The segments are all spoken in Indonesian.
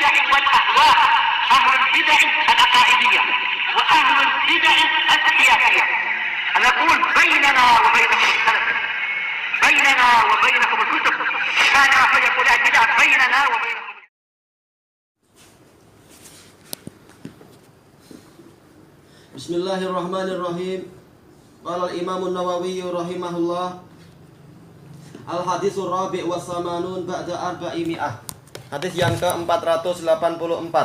البدع والأهواء، أهل البدع العقائدية وأهل البدع السياسية. نقول بيننا وبينكم السلف، بيننا وبينكم الكتب، كان فيقول البدع بيننا وبينكم. Bismillahirrahmanirrahim. Qala al-Imam an-Nawawi rahimahullah. Al-haditsul rabi' wa samanun ba'da arba'imi'ah. Hadis yang ke-484.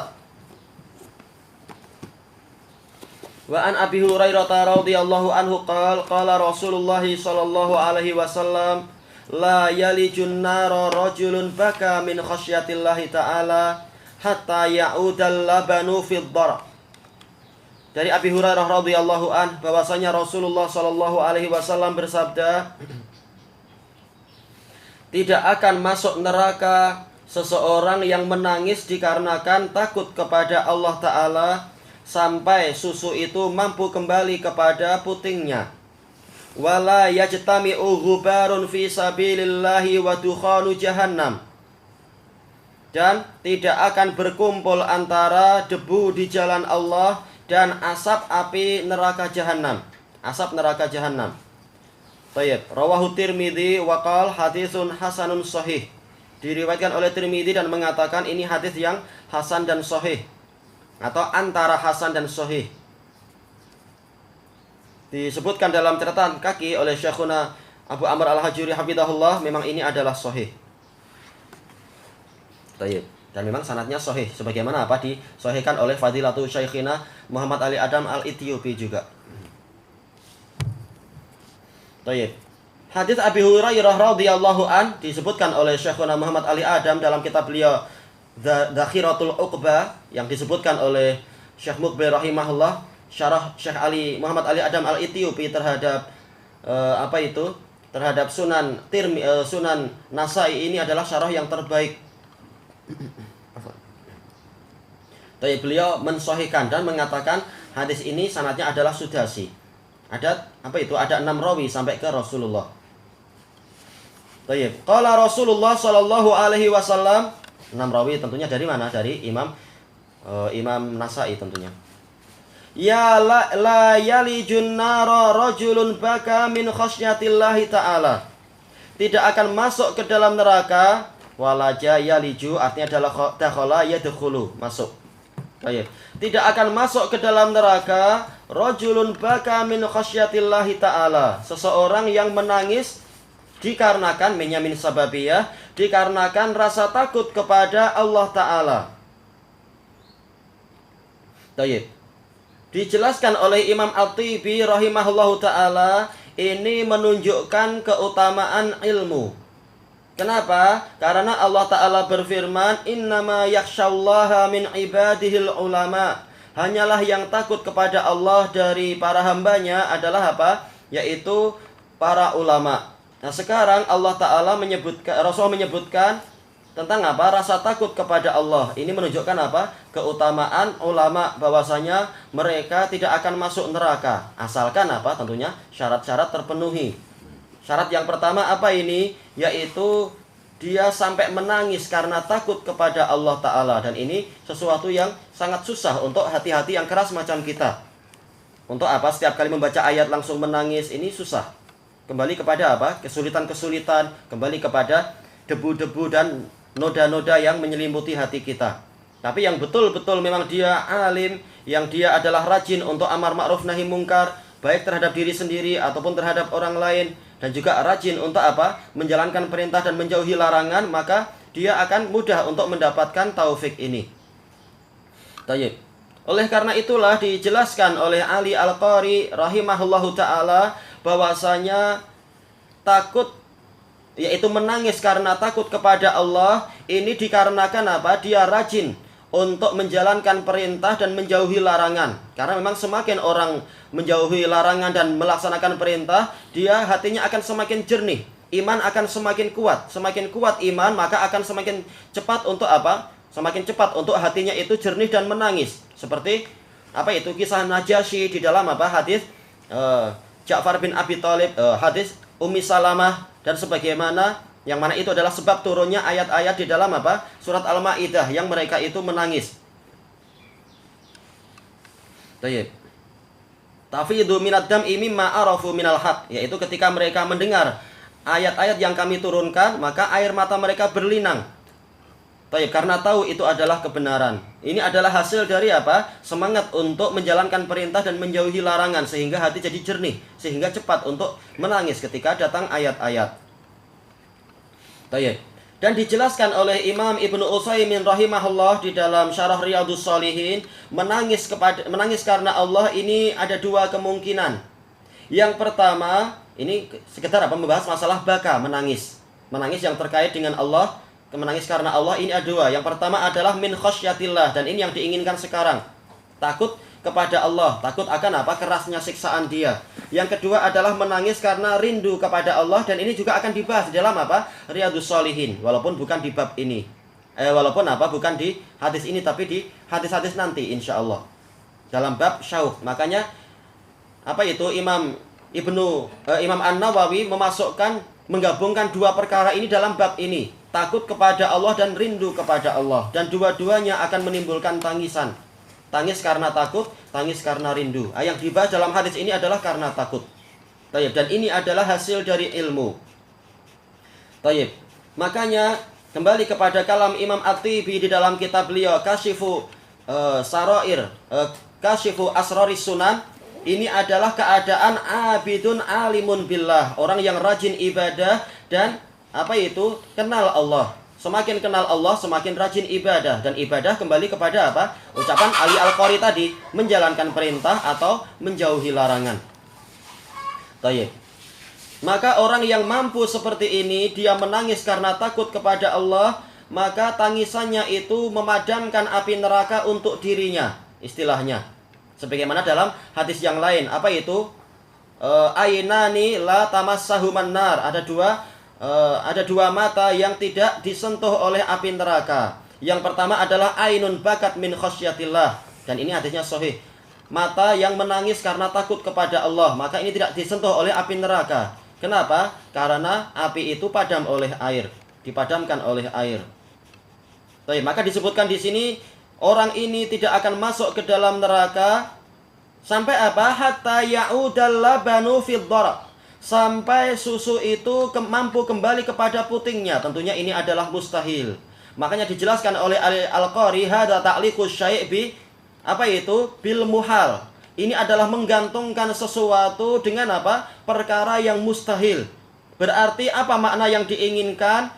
Wa an Abi Hurairah radhiyallahu anhu qala Rasulullah sallallahu alaihi wasallam la yalijun nara rajulun baka min khasyatillahi ta'ala hatta ya'udal labanu fid dar. Dari Abi Hurairah radhiyallahu an bahwasanya Rasulullah sallallahu alaihi wasallam bersabda, tidak akan masuk neraka seseorang yang menangis dikarenakan takut kepada Allah Ta'ala sampai susu itu mampu kembali kepada putingnya. Wala yajtami'u ghubarun fi sabilillahi wa dukhanu jahannam. Dan tidak akan berkumpul antara debu di jalan Allah dan asap api neraka jahanam. Asap neraka jahanam. Tayyib. Rawahu Tirmidzi wa qala haditsun hasanun sahih. Diriwayatkan oleh Tirmidzi dan mengatakan ini hadis yang hasan dan sahih, atau antara hasan dan sahih. Disebutkan dalam catatan kaki oleh Syekhuna Abu Amr Al-Hajuri hafizahullah, memang ini adalah sahih. Tayyib. Dan memang sanadnya sahih, sebagaimana apa disahihkan oleh Fadilatu Syekhina Muhammad Ali Adam Al-Ethiopi juga. Tayyib. Hadis Abi Hurairah radhiyallahu an disebutkan oleh Syekhuna Muhammad Ali Adam dalam kitab beliau Dzakhiratul Uqba, yang disebutkan oleh Syekh Mukbir rahimahullah, syarah Syekh Ali Muhammad Ali Adam Al-Ethiopi terhadap terhadap Sunan Sunan Nasai. Ini adalah syarah yang terbaik. Tapi beliau mensahihkan dan mengatakan hadis ini sanadnya adalah sudasi. Ada Ada 6 rawi sampai ke Rasulullah. Tayyib. Qala Rasulullah sallallahu alaihi wasallam. 6 rawi tentunya dari mana? Dari Imam Nasai tentunya. Ya la yalijun nara rajulun baka min khasyatillahi ta'ala. Tidak akan masuk ke dalam neraka. Walaja yaliju artinya adalah dakhala yadkhulu, masuk. Baik. Tidak akan masuk ke dalam neraka rajulun baka min khasyatillahi ta'ala, seseorang yang menangis dikarenakan menyamin sababiyah, dikarenakan rasa takut kepada Allah Ta'ala. Baik. Dijelaskan oleh Imam At-Tibi rahimahullahu ta'ala, ini menunjukkan keutamaan ilmu. Kenapa? Karena Allah Ta'ala berfirman, innama yakhsyallaha min ibadihil ulama. Hanyalah yang takut kepada Allah dari para hambanya adalah apa? Yaitu para ulama. Nah sekarang Allah Ta'ala menyebutkan, Rasul menyebutkan tentang apa? Rasa takut kepada Allah. Ini menunjukkan apa? Keutamaan ulama, bahwasanya mereka tidak akan masuk neraka. Asalkan apa? Tentunya syarat-syarat terpenuhi. Syarat yang pertama apa ini? Yaitu dia sampai menangis karena takut kepada Allah Ta'ala. Dan ini sesuatu yang sangat susah untuk hati-hati yang keras macam kita. Untuk apa? Setiap kali membaca ayat langsung menangis, ini susah. Kembali kepada apa? Kesulitan-kesulitan, kembali kepada debu-debu dan noda-noda yang menyelimuti hati kita. Tapi yang betul-betul memang dia alim, yang dia adalah rajin untuk amar ma'ruf nahi mungkar, baik terhadap diri sendiri ataupun terhadap orang lain, dan juga rajin untuk apa? Menjalankan perintah dan menjauhi larangan, maka dia akan mudah untuk mendapatkan taufik ini. Tayyib. Oleh karena itulah dijelaskan oleh Ali Al-Qari rahimahullahu ta'ala bahwasanya takut, yaitu menangis karena takut kepada Allah, ini dikarenakan apa? Dia rajin untuk menjalankan perintah dan menjauhi larangan. Karena memang semakin orang menjauhi larangan dan melaksanakan perintah, dia hatinya akan semakin jernih, iman akan semakin kuat. Semakin kuat iman, maka akan semakin cepat untuk apa? Semakin cepat untuk hatinya itu jernih dan menangis. Seperti apa itu kisah Najasyi di dalam apa? Hadis Ja'far bin Abi Thalib, hadis Ummi Salamah, dan sebagaimana Yang mana itu adalah sebab turunnya ayat-ayat di dalam apa? Surat Al-Maidah yang mereka itu menangis. Baik. Tafidu minad dam'i mimma arafu minal haq, yaitu ketika mereka mendengar ayat-ayat yang kami turunkan, maka air mata mereka berlinang. Baik, karena tahu itu adalah kebenaran. Ini adalah hasil dari apa? Semangat untuk menjalankan perintah dan menjauhi larangan, sehingga hati jadi jernih, sehingga cepat untuk menangis ketika datang ayat-ayat. Baik. Dan dijelaskan oleh Imam Ibnu Utsaimin rahimahullah di dalam Syarah Riyadhus Shalihin, menangis karena Allah ini ada dua kemungkinan. Yang pertama, ini sekedar apa? Membahas masalah baka, menangis. Menangis yang terkait dengan Allah, menangis karena Allah ini ada dua. Yang pertama adalah min khasyatillah, dan ini yang diinginkan sekarang. Takut kepada Allah, takut akan apa? Kerasnya siksaan Dia. Yang kedua adalah menangis karena rindu kepada Allah, dan ini juga akan dibahas di dalam apa? Riyadhus Shalihin, walaupun bukan di bab ini. Walaupun apa? Bukan di hadis ini, tapi di hadis-hadis nanti insyaallah. Dalam bab syauq. Makanya apa itu Imam An-Nawawi menggabungkan dua perkara ini dalam bab ini. Takut kepada Allah dan rindu kepada Allah, dan dua-duanya akan menimbulkan tangisan. Tangis karena takut, tangis karena rindu. Yang dibahas dalam hadis ini adalah karena takut. Tayyib. Dan ini adalah hasil dari ilmu. Tayyib. Makanya kembali kepada kalam Imam At-Tibi di dalam kitab beliau Kasyifu Kasyifu Asroris Sunan. Ini adalah keadaan abidun alimun billah, orang yang rajin ibadah dan apa itu? Kenal Allah. Semakin kenal Allah, semakin rajin ibadah. Dan ibadah kembali kepada apa? Ucapan Ali Al-Qari tadi, menjalankan perintah atau menjauhi larangan. Tayyib. Maka orang yang mampu seperti ini, dia menangis karena takut kepada Allah, maka tangisannya itu memadamkan api neraka untuk dirinya, istilahnya. Sebagaimana dalam hadis yang lain, apa itu? Ainani la tamassahuman nar. Ada dua mata yang tidak disentuh oleh api neraka. Yang pertama adalah ainun bakat min khasyatillah, dan ini hadisnya sahih. Mata yang menangis karena takut kepada Allah, maka ini tidak disentuh oleh api neraka. Kenapa? Karena api itu padam oleh air, dipadamkan oleh air. Baik, maka disebutkan di sini orang ini tidak akan masuk ke dalam neraka sampai apa? Hatta ya'udal labanu fid daraq, sampai susu itu mampu kembali kepada putingnya. Tentunya ini adalah mustahil. Makanya dijelaskan oleh Al-Qari, hadza ta'liqus syai' bi apa itu? Bil muhal. Ini adalah menggantungkan sesuatu dengan apa? Perkara yang mustahil. Berarti apa makna yang diinginkan?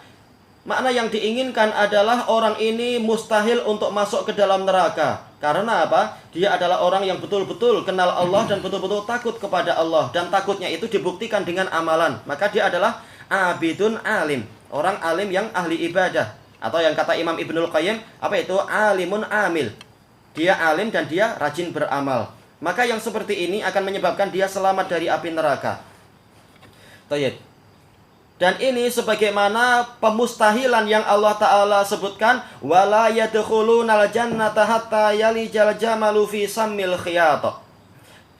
Makna yang diinginkan adalah orang ini mustahil untuk masuk ke dalam neraka. Karena apa? Dia adalah orang yang betul-betul kenal Allah dan betul-betul takut kepada Allah. Dan takutnya itu dibuktikan dengan amalan. Maka dia adalah abidun alim, orang alim yang ahli ibadah. Atau yang kata Imam Ibnul Qayyim, apa itu? Alimun amil. Dia alim dan dia rajin beramal. Maka yang seperti ini akan menyebabkan dia selamat dari api neraka. Tayyib. Dan ini sebagaimana pemustahilan yang Allah Ta'ala sebutkan, wala yadkhulunal jannata hatta yalijal jamalu fi sammil khiyat.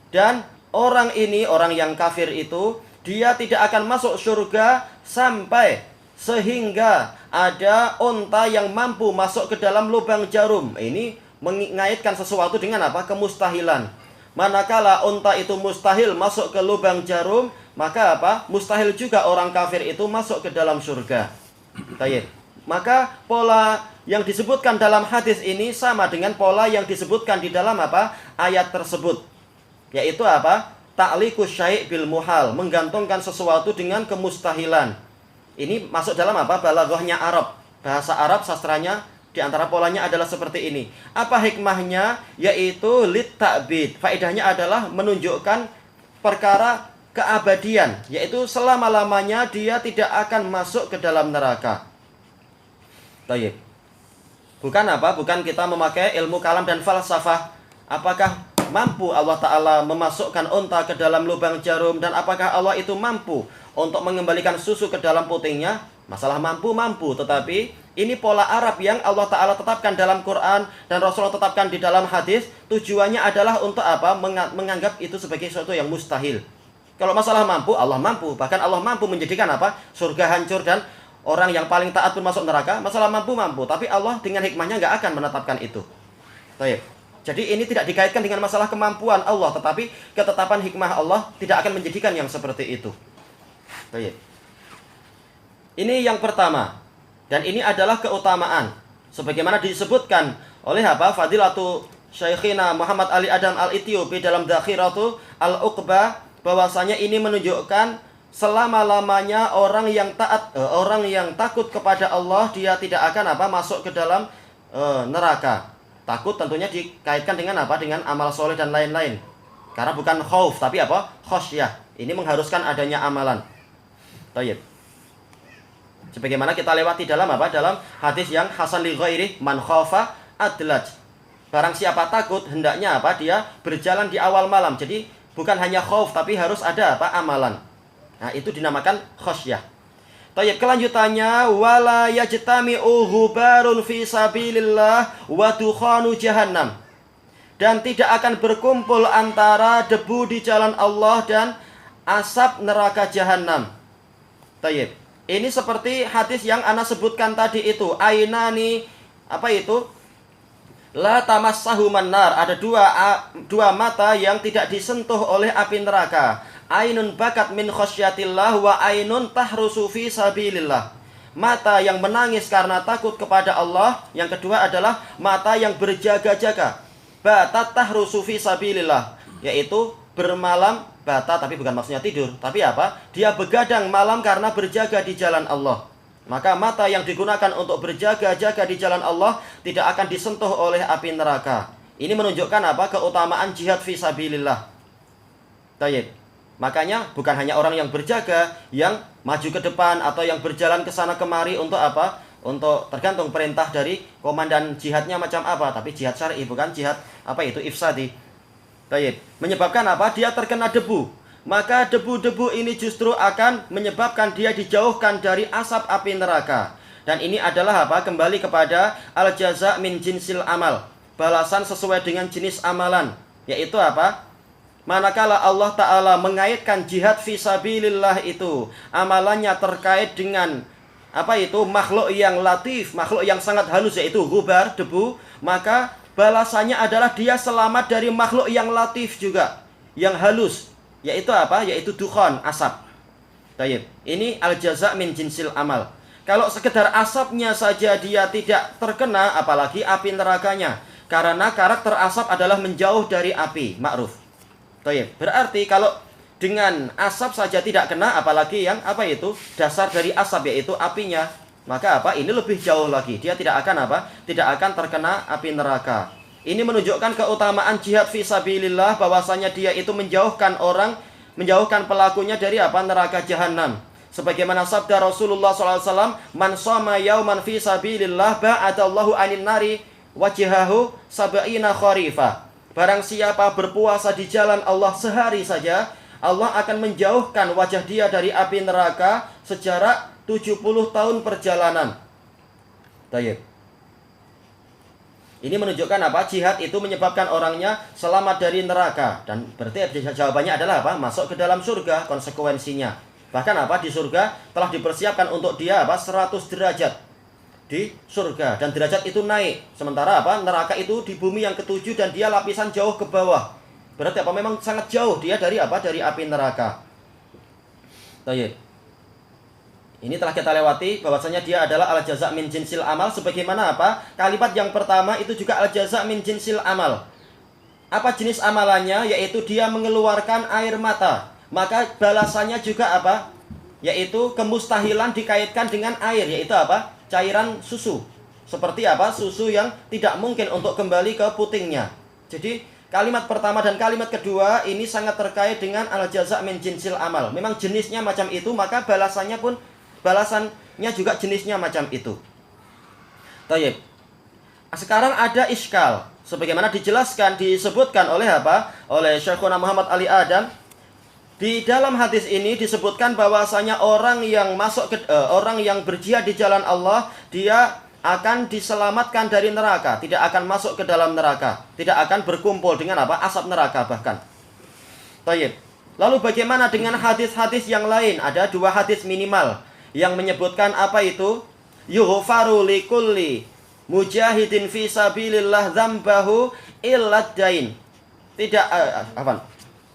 Dan orang ini, orang yang kafir itu, dia tidak akan masuk surga sampai sehingga ada unta yang mampu masuk ke dalam lubang jarum. Ini mengaitkan sesuatu dengan apa? Kemustahilan. Manakala unta itu mustahil masuk ke lubang jarum, maka apa? Mustahil juga orang kafir itu masuk ke dalam surga. Baik. Maka pola yang disebutkan dalam hadis ini sama dengan pola yang disebutkan di dalam apa? Ayat tersebut. Yaitu apa? Ta'liqus syai' bil muhal, menggantungkan sesuatu dengan kemustahilan. Ini masuk dalam apa? Balaghahnya Arab. Bahasa Arab sastranya di antara polanya adalah seperti ini. Apa hikmahnya? Yaitu lit ta'bid. Faedahnya adalah menunjukkan perkara keabadian, yaitu selama-lamanya dia tidak akan masuk ke dalam neraka. Baik. Bukan apa? Bukan kita memakai ilmu kalam dan falsafah. Apakah mampu Allah Ta'ala memasukkan unta ke dalam lubang jarum, dan apakah Allah itu mampu untuk mengembalikan susu ke dalam putingnya? Masalah mampu, tetapi ini pola Arab yang Allah Ta'ala tetapkan dalam Quran dan Rasulullah tetapkan di dalam hadis. Tujuannya adalah untuk apa? Menganggap itu sebagai sesuatu yang mustahil. Kalau masalah mampu, Allah mampu. Bahkan Allah mampu menjadikan apa? Surga hancur dan orang yang paling taat pun masuk neraka, masalah mampu, tapi Allah dengan hikmahnya nggak akan menetapkan itu. Baik. Jadi ini tidak dikaitkan dengan masalah kemampuan Allah, tetapi ketetapan hikmah Allah tidak akan menjadikan yang seperti itu. Baik. Ini yang pertama. Dan ini adalah keutamaan. Sebagaimana disebutkan oleh Fadilatu Syekhina Muhammad Ali Adam Al-Ethiopi dalam Dakhiratu Al-Uqbah, bahwasanya ini menunjukkan selama-lamanya orang yang taat, orang yang takut kepada Allah, dia tidak akan masuk ke dalam neraka. Takut tentunya dikaitkan dengan dengan amal soleh dan lain-lain. Karena bukan khauf tapi khosyah. Ini mengharuskan adanya amalan. Baik. Sebagaimana kita lewati dalam dalam hadis yang hasan li ghairi man khafa adlaj. Barang siapa takut, hendaknya dia berjalan di awal malam. Jadi bukan hanya khauf tapi harus ada amalan. Nah, itu dinamakan khosyah. Baik, kelanjutannya wala yajtami'u ghubarun fi sabilillah wa dukhanu jahannam. Dan tidak akan berkumpul antara debu di jalan Allah dan asap neraka jahanam. Baik. Ini seperti hadis yang ana sebutkan tadi itu, ainani la tamassahuman nar, ada dua mata yang tidak disentuh oleh api neraka. Ainun bakat min khosyatillah wa ainun tahrusu fi sabilillah. Mata yang menangis karena takut kepada Allah. Yang kedua adalah mata yang berjaga-jaga. Batat tahrusu fi sabilillah, yaitu bermalam bata, tapi bukan maksudnya tidur, tapi dia begadang malam karena berjaga di jalan Allah. Maka mata yang digunakan untuk berjaga-jaga di jalan Allah tidak akan disentuh oleh api neraka. Ini menunjukkan keutamaan jihad fi sabilillah. Baik. Makanya bukan hanya orang yang berjaga yang maju ke depan atau yang berjalan ke sana kemari untuk untuk tergantung perintah dari komandan jihadnya macam tapi jihad syar'i, bukan jihad ifsadi. Baik. Menyebabkan dia terkena debu. Maka debu-debu ini justru akan menyebabkan dia dijauhkan dari asap api neraka. Dan ini adalah kembali kepada al-jaza min jinsil amal, balasan sesuai dengan jenis amalan. Yaitu manakala Allah Ta'ala mengaitkan jihad fisabilillah itu, amalannya terkait dengan makhluk yang latif, makhluk yang sangat halus, yaitu gubar, debu, maka balasannya adalah dia selamat dari makhluk yang latif juga, yang halus, yaitu yaitu dukhan, asap. Baik. Ini al-jaza min jinsil amal. Kalau sekedar asapnya saja dia tidak terkena, apalagi api nerakanya. Karena karakter asap adalah menjauh dari api, ma'ruf. Baik. Berarti kalau dengan asap saja tidak kena, apalagi yang dasar dari asap, yaitu apinya, maka ini lebih jauh lagi. Dia tidak akan tidak akan terkena api neraka. Ini menunjukkan keutamaan jihad fisabilillah, bahwasanya dia itu menjauhkan pelakunya dari neraka jahanam. Sebagaimana sabda Rasulullah SAW, man shoma yauman fisabilillah ba'adallahu anin nari wajhahu sab'ina kharifa. Barang siapa berpuasa di jalan Allah sehari saja, Allah akan menjauhkan wajah dia dari api neraka sejarak 70 tahun perjalanan. Baik. Ini menunjukkan jihad itu menyebabkan orangnya selamat dari neraka. Dan berarti jawabannya adalah masuk ke dalam surga konsekuensinya. Bahkan di surga telah dipersiapkan untuk dia 100 derajat di surga, dan derajat itu naik. Sementara neraka itu di bumi yang ketujuh dan dia lapisan jauh ke bawah. Berarti memang sangat jauh dia dari dari api neraka. Baik. Ini telah kita lewati bahwasanya dia adalah al-jaza min jinsil amal, sebagaimana kalimat yang pertama itu juga al-jaza min jinsil amal. Apa jenis amalannya? Yaitu dia mengeluarkan air mata. Maka balasannya juga yaitu kemustahilan dikaitkan dengan air, yaitu cairan susu. Seperti susu yang tidak mungkin untuk kembali ke putingnya. Jadi kalimat pertama dan kalimat kedua ini sangat terkait dengan al-jaza min jinsil amal. Memang jenisnya macam itu, maka balasannya juga jenisnya macam itu. Baik. Sekarang ada iskal, sebagaimana disebutkan oleh oleh Syekhuna Muhammad Ali Adam. Di dalam hadis ini disebutkan bahwasanya orang yang berjihad di jalan Allah, dia akan diselamatkan dari neraka, tidak akan masuk ke dalam neraka, tidak akan berkumpul dengan asap neraka bahkan. Baik. Lalu bagaimana dengan hadis-hadis yang lain? Ada 2 hadis minimal. yang menyebutkan apa itu? Yughfaru likulli mujahidin fi sabilillah dzambahu illa dain. Tidak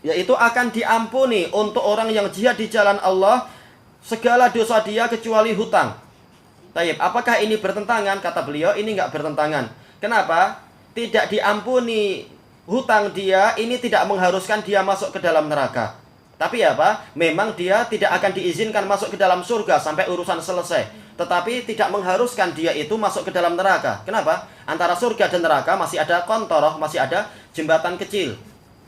yaitu akan diampuni untuk orang yang jihad di jalan Allah segala dosa dia kecuali hutang. Taib, apakah ini bertentangan? Kata beliau, ini enggak bertentangan. Kenapa? Tidak diampuni hutang dia, ini tidak mengharuskan dia masuk ke dalam neraka. Tapi apa? Memang dia tidak akan diizinkan masuk ke dalam surga sampai urusan selesai. Tetapi tidak mengharuskan dia itu masuk ke dalam neraka. Kenapa? Antara surga dan neraka masih ada kontoroh, masih ada jembatan kecil.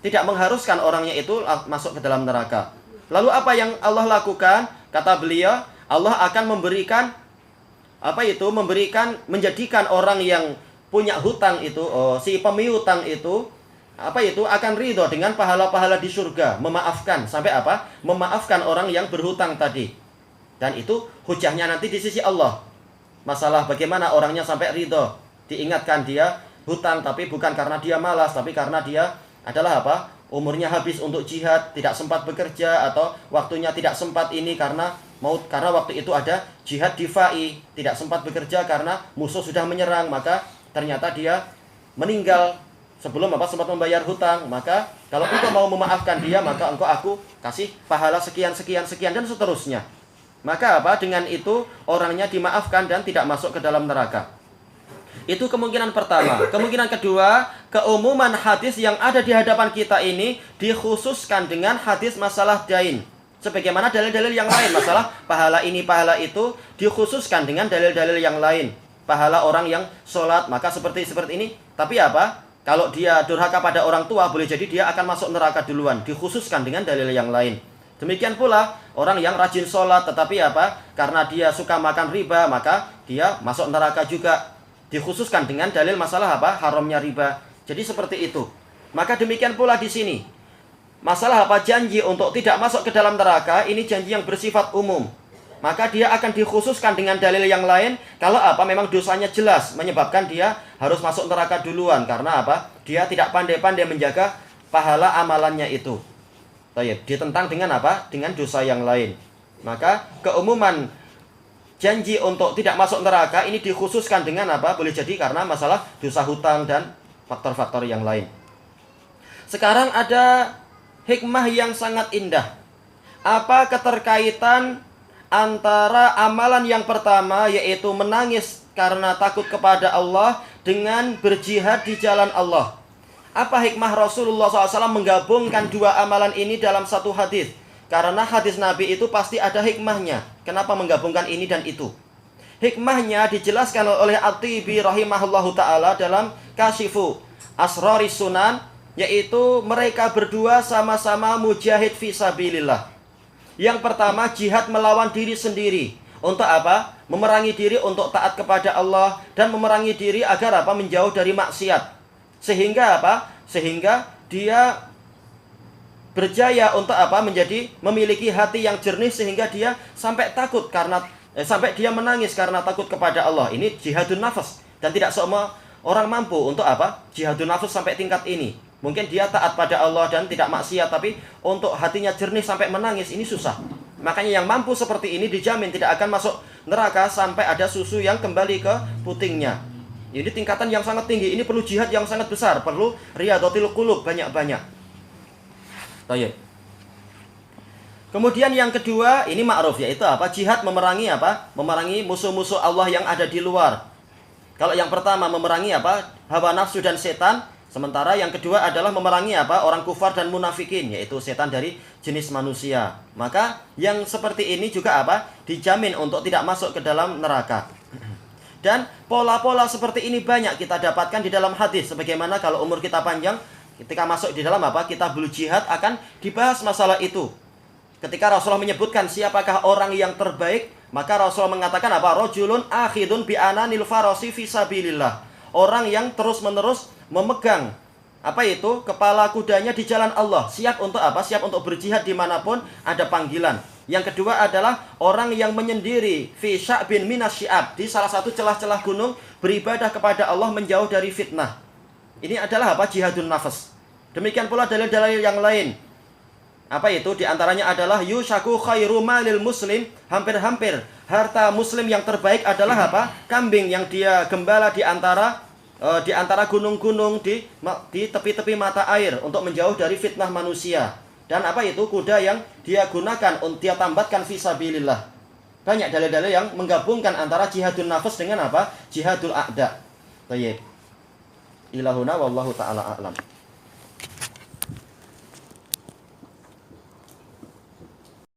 Tidak mengharuskan orangnya itu masuk ke dalam neraka. Lalu apa yang Allah lakukan? Kata beliau, Allah akan memberikan menjadikan orang yang punya hutang itu, si pemiutang itu akan ridho dengan pahala-pahala di surga, memaafkan sampai memaafkan orang yang berhutang tadi. Dan itu hujahnya nanti di sisi Allah. Masalah bagaimana orangnya sampai ridho, diingatkan dia hutang tapi bukan karena dia malas, tapi karena dia adalah umurnya habis untuk jihad, tidak sempat bekerja, atau waktunya tidak sempat ini karena waktu itu ada jihad difa'i, tidak sempat bekerja karena musuh sudah menyerang, maka ternyata dia meninggal sebelum sempat membayar hutang. Maka kalau engkau mau memaafkan dia, maka aku kasih pahala sekian dan seterusnya. Maka dengan itu orangnya dimaafkan dan tidak masuk ke dalam neraka. Itu kemungkinan pertama. Kemungkinan kedua, keumuman hadis yang ada di hadapan kita ini dikhususkan dengan hadis masalah dain. Sebagaimana dalil-dalil yang lain, masalah pahala ini, pahala itu dikhususkan dengan dalil-dalil yang lain. Pahala orang yang sholat, maka seperti ini. Tapi kalau dia durhaka pada orang tua, boleh jadi dia akan masuk neraka duluan. Dikhususkan dengan dalil yang lain. Demikian pula orang yang rajin sholat, tetapi karena dia suka makan riba, maka dia masuk neraka juga. Dikhususkan dengan dalil masalah haramnya riba. Jadi seperti itu. Maka demikian pula di sini. Masalah janji untuk tidak masuk ke dalam neraka, ini janji yang bersifat umum. Maka dia akan dikhususkan dengan dalil yang lain kalau memang dosanya jelas menyebabkan dia harus masuk neraka duluan karena dia tidak pandai-pandai menjaga pahala amalannya itu. Ditentang dengan dengan dosa yang lain. Maka keumuman janji untuk tidak masuk neraka ini dikhususkan dengan boleh jadi karena masalah dosa hutang dan faktor-faktor yang lain. Sekarang ada hikmah yang sangat indah. Apa keterkaitan antara amalan yang pertama, yaitu menangis karena takut kepada Allah, dengan berjihad di jalan Allah? Apa hikmah Rasulullah SAW menggabungkan dua amalan ini dalam satu hadis? Karena hadis Nabi itu pasti ada hikmahnya. Kenapa menggabungkan ini dan itu? Hikmahnya dijelaskan oleh At-Tibi rahimahullahu ta'ala dalam Kashifu Asraris Sunan, yaitu mereka berdua sama-sama mujahid fisabilillah. Yang pertama, jihad melawan diri sendiri. Untuk memerangi diri untuk taat kepada Allah, dan memerangi diri agar menjauh dari maksiat. Sehingga Sehingga dia berjaya untuk memiliki hati yang jernih sehingga dia sampai sampai dia menangis karena takut kepada Allah. Ini jihadun nafas, dan tidak semua orang mampu untuk jihadun nafas sampai tingkat ini. Mungkin dia taat pada Allah dan tidak maksiat, tapi untuk hatinya jernih sampai menangis ini susah. Makanya yang mampu seperti ini dijamin tidak akan masuk neraka sampai ada susu yang kembali ke putingnya. Ini tingkatan yang sangat tinggi. Ini perlu jihad yang sangat besar, perlu riyadhatul qulub banyak-banyak. Baik. Kemudian yang kedua, ini ma'ruf, yaitu jihad memerangi memerangi musuh-musuh Allah yang ada di luar. Kalau yang pertama memerangi hawa nafsu dan setan, sementara yang kedua adalah memerangi orang kufar dan munafikin, yaitu setan dari jenis manusia. Maka yang seperti ini juga dijamin untuk tidak masuk ke dalam neraka. Dan pola-pola seperti ini banyak kita dapatkan di dalam hadis. Sebagaimana kalau umur kita panjang, ketika masuk di dalam kitabul jihad akan dibahas masalah itu. Ketika Rasulullah menyebutkan siapakah orang yang terbaik, maka Rasulullah mengatakan rajulun akhidun bi ananil farasi fisabilillah. Orang yang terus-menerus memegang kepala kudanya di jalan Allah, siap untuk siap untuk berjihad dimanapun ada panggilan. Yang kedua adalah orang yang menyendiri fi sya'bin minasyi'ab, di salah satu celah-celah gunung beribadah kepada Allah menjauh dari fitnah. Ini adalah jihadun nafas. Demikian pula dalil-dalil yang lain. Apa itu? Di antaranya adalah yushaku khairu malil muslim, hampir-hampir harta muslim yang terbaik adalah apa? Kambing yang dia gembala di antara gunung-gunung di tepi-tepi mata air untuk menjauh dari fitnah manusia. Dan apa itu? Kuda yang dia gunakan untuk dia tambatkan fisabilillah. Banyak dalil-dalil yang menggabungkan antara jihadun nafs dengan apa? Jihadul a'da. Baik. Ilahuna wallahu taala a'lam.